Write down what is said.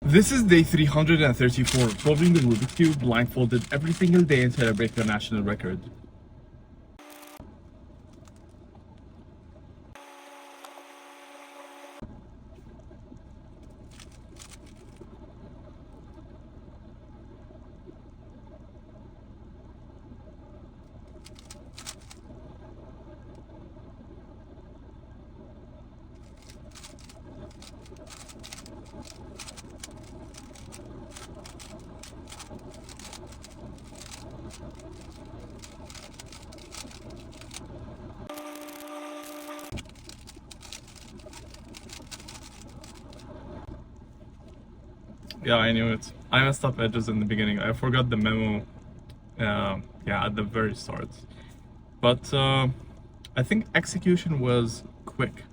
This is day 334, solving the Rubik's Cube blindfolded every single day until I break the national record. Yeah, I knew it. I messed up edges in the beginning. I forgot the memo, yeah, at the very start. But I think execution was quick.